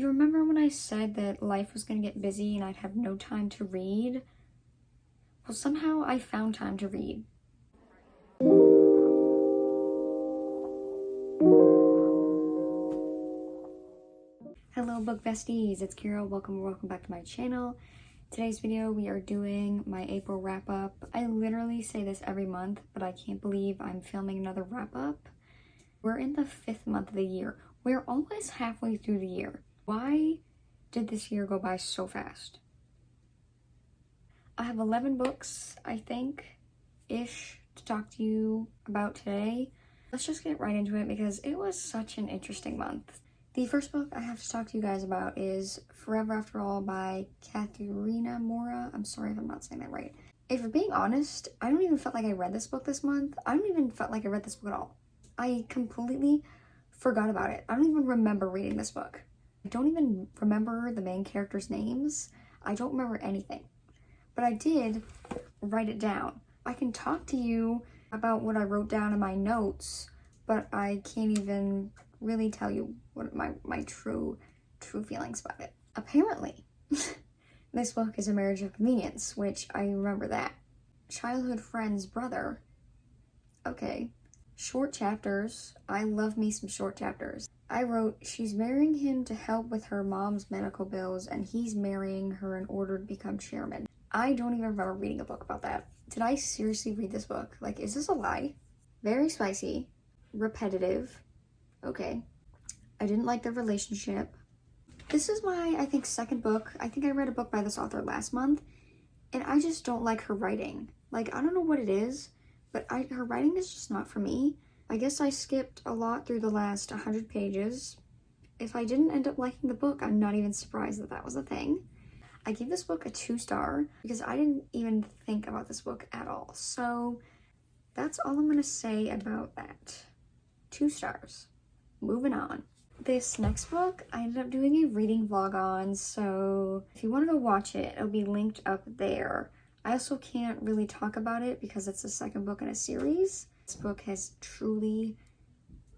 You remember when I said that life was gonna get busy and I'd have no time to read? Well, somehow I found time to read. Hello book besties, it's Kira. Welcome back to my channel. Today's video we are doing my April wrap up. I literally say this every month, but I can't believe I'm filming another wrap up. We're in the 5th month of the year. We're almost halfway through the year. Why did this year go by so fast? I have 11 books, I think, ish, to talk to you about today. Let's just get right into it because it was such an interesting month. The first book I have to talk to you guys about is Forever After All by Keiralynnw. I'm sorry if I'm not saying that right. If we're being honest, I don't even feel like I read this book this month. I don't even feel like I read this book at all. I completely forgot about it. I don't even remember reading this book. I don't even remember the main characters' names. I don't remember anything. But I did write it down. I can talk to you about what I wrote down in my notes, but I can't even really tell you what my true feelings about it. Apparently, this book is a marriage of convenience, which I remember that. Childhood friend's brother. Okay. Short chapters. I love me some short chapters. I wrote, she's marrying him to help with her mom's medical bills, and he's marrying her in order to become chairman. I don't even remember reading a book about that. Did I seriously read this book? Like, is this a lie? Very spicy. Repetitive. Okay. I didn't like the relationship. This is my, I think, second book. I think I read a book by this author last month, and I just don't like her writing. Like, I don't know what it is, but her writing is just not for me. I guess I skipped a lot through the last 100 pages. If I didn't end up liking the book, I'm not even surprised that that was a thing. I gave this book a 2-star because I didn't even think about this book at all. So that's all I'm gonna say about that. 2 stars. Moving on. This next book, I ended up doing a reading vlog on, so if you want to go watch it, it'll be linked up there. I also can't really talk about it because it's the second book in a series. This book has truly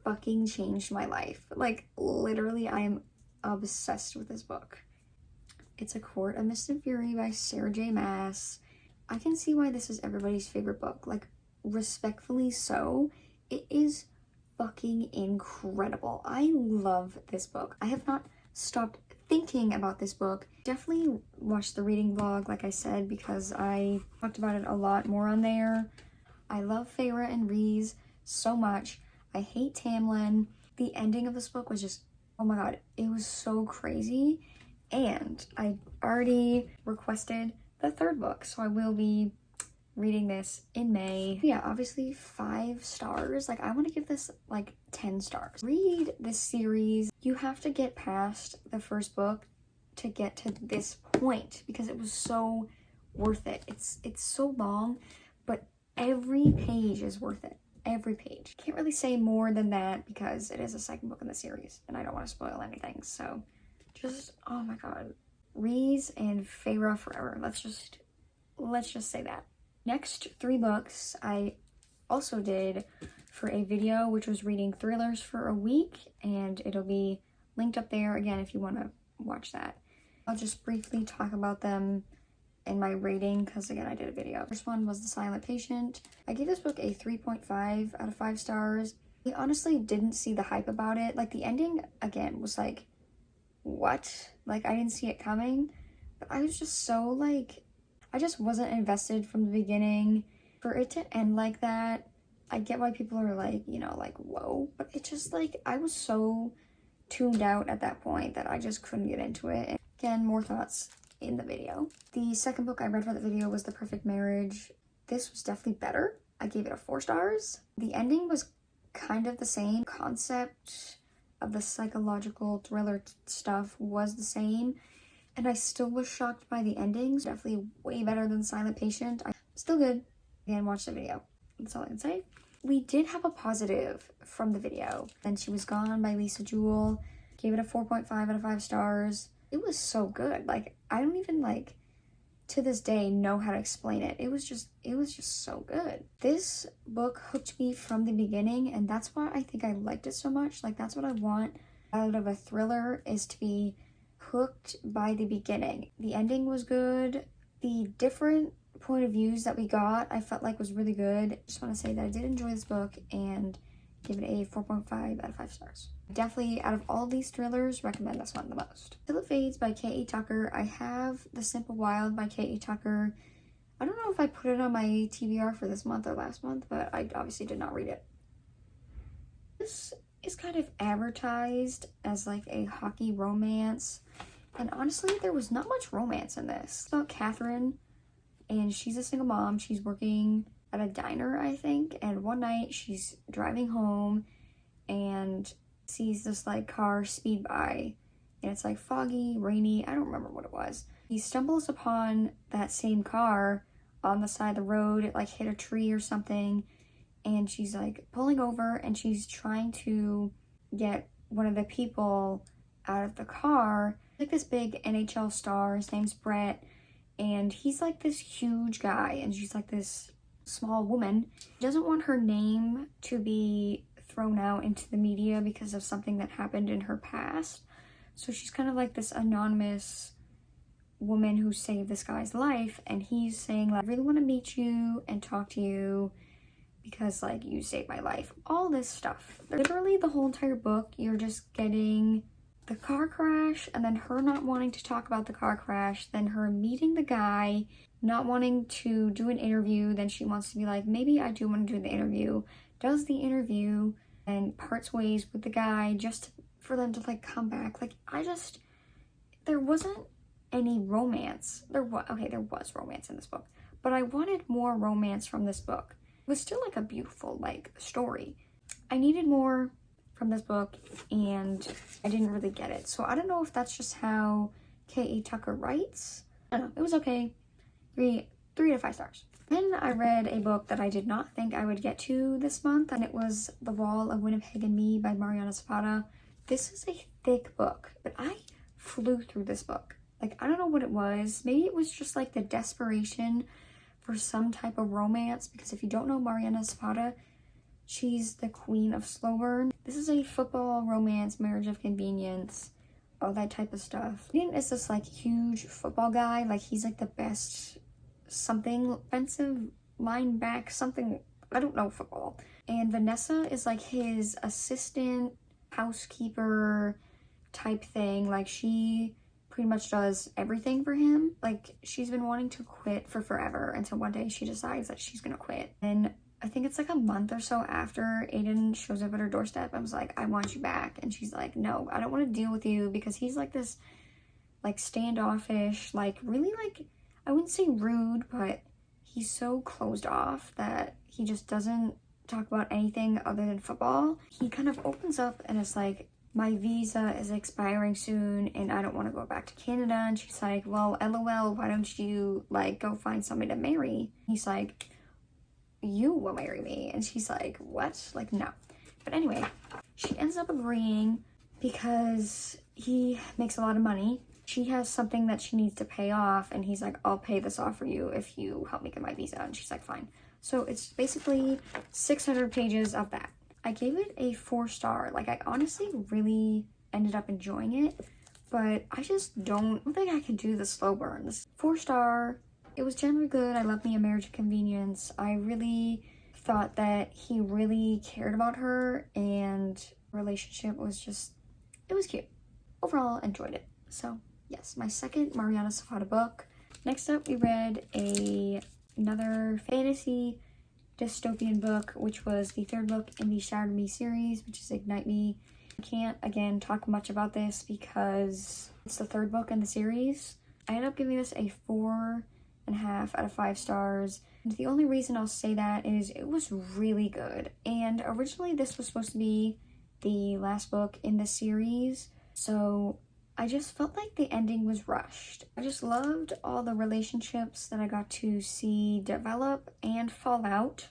fucking changed my life. Like, literally, I am obsessed with this book. It's A Court of Mist and Fury by Sarah J. Maas. I can see why this is everybody's favorite book. Like, respectfully so. It is fucking incredible. I love this book. I have not stopped thinking about this book. Definitely watch the reading vlog, like I said, because I talked about it a lot more on there. I love Feyre and Rhys so much. I hate Tamlin. The ending of this book was just, oh my god, it was so crazy. And I already requested the third book, so I will be reading this in May. Yeah, obviously 5 stars. Like, I want to give this like 10 stars. Read this series. You have to get past the first book to get to this point because it was so worth it. It's so long, but every page is worth it. Every page. Can't really say more than that because it is a second book in the series and I don't want to spoil anything. So just, oh my god. Rhys and Feyre forever. Let's just say that. Next 3 books I also did for a video, which was reading thrillers for a week, and it'll be linked up there again if you want to watch that. I'll just briefly talk about them in my rating because, again, I did a video. First one was The Silent Patient. I gave this book a 3.5 out of 5 stars. I honestly didn't see the hype about it. Like, the ending, again, was like, what? Like, I didn't see it coming, but I was just so, like, I just wasn't invested from the beginning. For it to end like that, I get why people are like, you know, like, whoa. But it just, like, I was so tuned out at that point that I just couldn't get into it. And again, more thoughts in the video. The second book I read for the video was The Perfect Marriage. This was definitely better. I gave it a 4 stars. The ending was kind of the same. Concept of the psychological thriller stuff was the same. And I still was shocked by the endings. Definitely way better than Silent Patient. Still good. Again, watch the video. That's all I can say. We did have a positive from the video. Then She Was Gone by Lisa Jewell. Gave it a 4.5 out of 5 stars. It was so good. Like, I don't even, like, to this day know how to explain it. It was just so good. This book hooked me from the beginning, and that's why I think I liked it so much. Like, that's what I want out of a thriller, is to be hooked by the beginning. The ending was good. The different point of views that we got, I felt like was really good. Just want to say that I did enjoy this book and give it a 4.5 out of 5 stars. Definitely, out of all these thrillers, recommend this one the most. Till It Fades by K.E. Tucker. I have The Simple Wild by K.E. Tucker. I don't know if I put it on my TBR for this month or last month, but I obviously did not read it. This is kind of advertised as like a hockey romance, and honestly, there was not much romance in this. It's about Catherine, and she's a single mom. She's working at a diner, I think, and one night she's driving home and sees this like car speed by, and it's like foggy, rainy, I don't remember what it was. He stumbles upon that same car on the side of the road. It like hit a tree or something, and she's like pulling over and she's trying to get one of the people out of the car. Like this big NHL star, his name's Brett, and he's like this huge guy and she's like this small woman. She doesn't want her name to be thrown out into the media because of something that happened in her past. So she's kind of like this anonymous woman who saved this guy's life, and he's saying like, I really want to meet you and talk to you because like you saved my life. All this stuff. Literally the whole entire book, you're just getting the car crash and then her not wanting to talk about the car crash, then her meeting the guy, not wanting to do an interview, then she wants to be like, maybe I do want to do the interview, does the interview, and parts ways with the guy just for them to like come back. Like there wasn't any romance. There was romance in this book, but I wanted more romance from this book. It was still like a beautiful like story. I needed more from this book and I didn't really get it. So I don't know if that's just how K.E. Tucker writes. I don't know, it was okay. 3 to 5 stars. Then I read a book that I did not think I would get to this month, and it was The Wall of Winnipeg and Me by Mariana Zapata. This is a thick book, but I flew through this book. Like, I don't know what it was. Maybe it was just like the desperation for some type of romance, because if you don't know Mariana Zapata, she's the queen of slow burn. This is a football romance, marriage of convenience, all that type of stuff. Ian is this like huge football guy, like he's like the best something offensive line back, something, I don't know football. And Vanessa is like his assistant, housekeeper type thing. Like she pretty much does everything for him. Like she's been wanting to quit for forever until one day she decides that she's gonna quit. And I think it's like a month or so after Aiden shows up at her doorstep, I was like, I want you back. And she's like, no, I don't want to deal with you, because he's like this like standoffish, like really like, I wouldn't say rude, but he's so closed off that he just doesn't talk about anything other than football. He kind of opens up and is like, my visa is expiring soon and I don't want to go back to Canada. And she's like, well, LOL, why don't you like go find somebody to marry? He's like, you will marry me. And she's like, what? Like, no. But anyway, she ends up agreeing because he makes a lot of money. She has something that she needs to pay off, and he's like, I'll pay this off for you if you help me get my visa. And she's like, fine. So it's basically 600 pages of that. I gave it a 4-star. Like, I honestly really ended up enjoying it, but I just don't think I can do the slow burns. 4-star. It was generally good. I love me a marriage of convenience. I really thought that he really cared about her, and relationship was just, it was cute. Overall, enjoyed it. So yes, my second Mariana Zapata book. Next up, we read another fantasy dystopian book, which was the 3rd book in the Shattered Me series, which is Ignite Me. I can't, again, talk much about this because it's the 3rd book in the series. I ended up giving this a 4.5 out of 5 stars. And the only reason I'll say that is it was really good. And originally this was supposed to be the last book in the series, so I just felt like the ending was rushed. I just loved all the relationships that I got to see develop and fall out.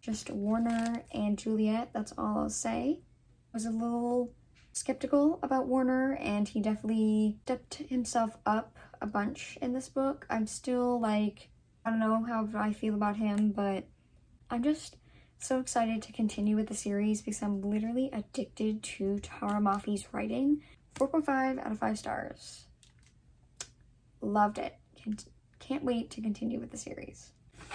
Just Warner and Juliet, that's all I'll say. I was a little skeptical about Warner, and he definitely stepped himself up a bunch in this book. I'm still like, I don't know how I feel about him, but I'm just so excited to continue with the series because I'm literally addicted to Tara Moffi's writing. 4.5 out of 5 stars. Loved it. Can't wait to continue with the series.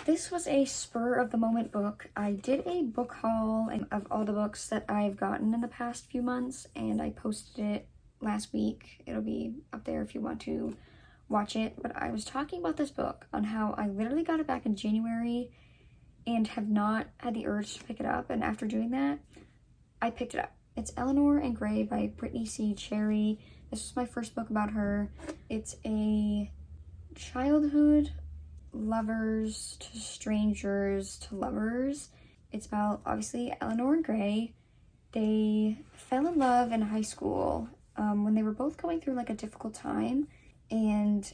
This was a spur of the moment book. I did a book haul of all the books that I've gotten in the past few months, and I posted it last week. It'll be up there if you want to watch it. But I was talking about this book on how I literally got it back in January and have not had the urge to pick it up. And after doing that, I picked it up. It's Eleanor and Gray by Brittany C. Cherry. This was my first book about her. It's a childhood lovers to strangers to lovers. It's about, obviously, Eleanor and Gray. They fell in love in high school when they were both going through like a difficult time and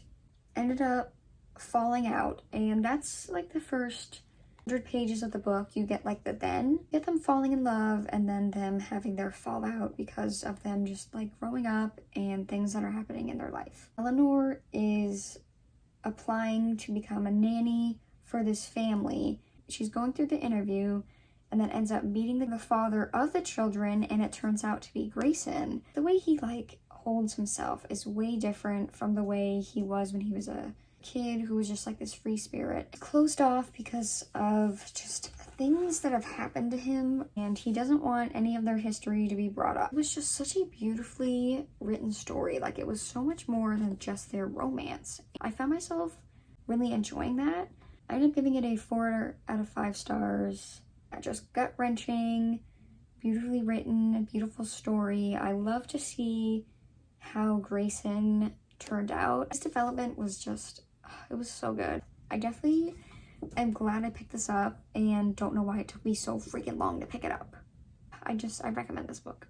ended up falling out. And that's like the first 100 pages of the book. You get like get them falling in love and then them having their fallout because of them just like growing up and things that are happening in their life. Eleanor is applying to become a nanny for this family. She's going through the interview and then ends up meeting the father of the children, and it turns out to be Grayson. The way he like holds himself is way different from the way he was when he was a kid who was just like this free spirit. Closed off because of just things that have happened to him, and he doesn't want any of their history to be brought up. It was just such a beautifully written story. Like, it was so much more than just their romance. I found myself really enjoying that. I ended up giving it a 4 out of 5 stars. Just gut-wrenching, beautifully written, a beautiful story. I love to see how Grayson turned out. His development was just, it was so good. I definitely am glad I picked this up and don't know why it took me so freaking long to pick it up. I recommend this book.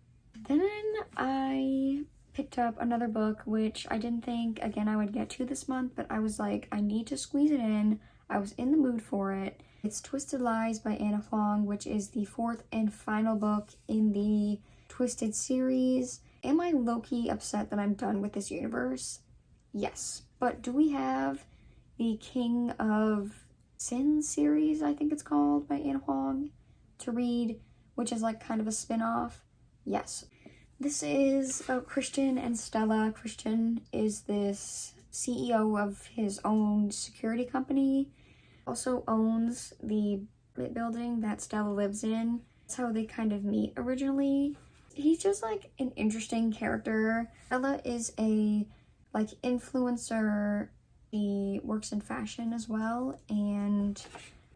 Then I picked up another book, which I didn't think, again, I would get to this month, but I was like, I need to squeeze it in. I was in the mood for it. It's Twisted Lies by Anna Huang, which is the 4th and final book in the Twisted series. Am I low-key upset that I'm done with this universe? Yes. But do we have the King of Sin series, I think it's called, by Anna Huang, to read, which is like kind of a spin-off? Yes. This is about Christian and Stella. Christian is this CEO of his own security company, also owns the building that Stella lives in. That's how they kind of meet originally. He's just like an interesting character. Stella is a like influencer. She works in fashion as well, and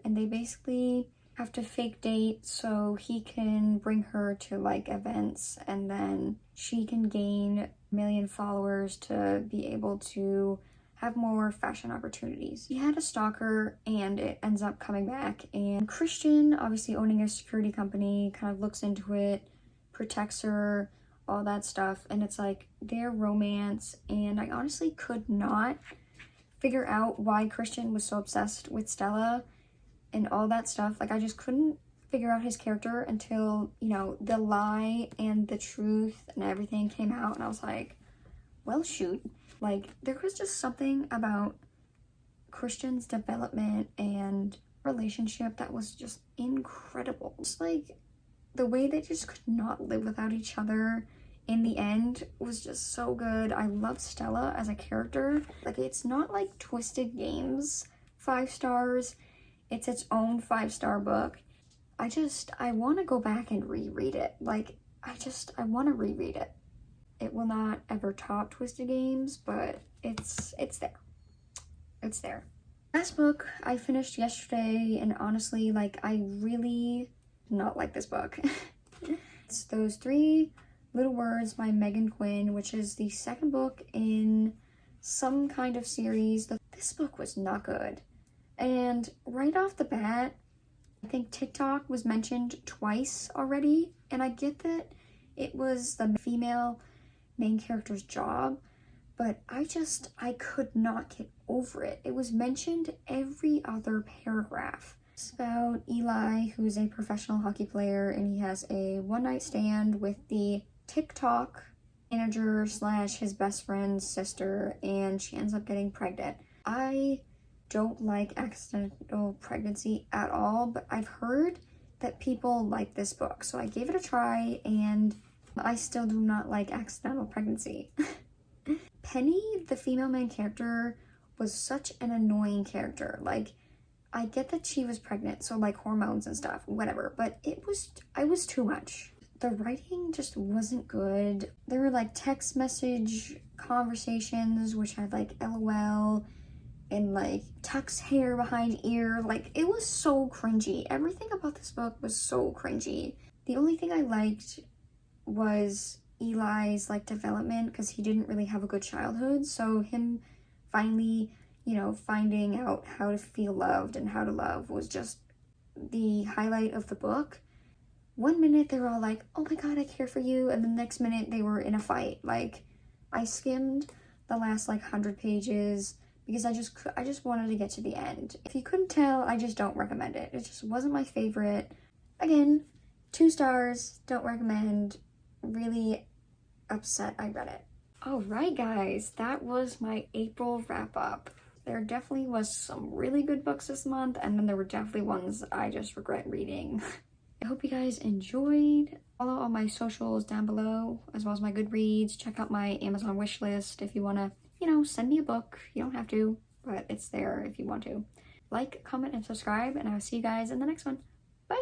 they basically have to fake date so he can bring her to like events, and then she can gain 1 million followers to be able to have more fashion opportunities. He had a stalker and it ends up coming back, and Christian, obviously owning a security company, kind of looks into it, protects her, all that stuff, and it's like their romance. And I honestly could not figure out why Christian was so obsessed with Stella and all that stuff. Like, I just couldn't figure out his character until, you know, the lie and the truth and everything came out, and I was like, well, shoot. Like, there was just something about Christian's development and relationship that was just incredible. Just like the way they just could not live without each other in the end was just so good. I love Stella as a character. Like, it's not like Twisted Games 5 stars. It's its own 5-star book. I want to go back and reread it. Like, I want to reread it. It will not ever top Twisted Games, but it's there. It's there. Last book I finished yesterday, and honestly, like, I really not like this book. It's Those Three Little Words by Megan Quinn, which is the 2nd book in some kind of series. This book was not good. And right off the bat, I think TikTok was mentioned twice already, and I get that it was the female main character's job, but I could not get over it. It was mentioned every other paragraph. It's about Eli, who's a professional hockey player, and he has a one-night stand with the TikTok manager / his best friend's sister, and she ends up getting pregnant. I don't like accidental pregnancy at all, but I've heard that people like this book, so I gave it a try, and I still do not like accidental pregnancy. Penny, the female main character, was such an annoying character. Like, I get that she was pregnant, so like hormones and stuff, whatever, but it was too much. The writing just wasn't good. There were like text message conversations which had like LOL and like tucks hair behind ear. Like, it was so cringy. Everything about this book was so cringy. The only thing I liked was Eli's like development, because he didn't really have a good childhood, so him finally, you know, finding out how to feel loved and how to love was just the highlight of the book. One minute they were all like, oh my god, I care for you, and the next minute they were in a fight. Like, I skimmed the last like 100 pages because I just wanted to get to the end. If you couldn't tell, I just don't recommend it. It just wasn't my favorite. Again, 2 stars, don't recommend. Really upset I read it. Alright guys, that was my April wrap up. There definitely was some really good books this month, and then there were definitely ones I just regret reading. I hope you guys enjoyed. Follow all my socials down below, as well as my Goodreads. Check out my Amazon wishlist if you want to, you know, send me a book. You don't have to, but it's there if you want to. Like, comment, and subscribe, and I'll see you guys in the next one. Bye!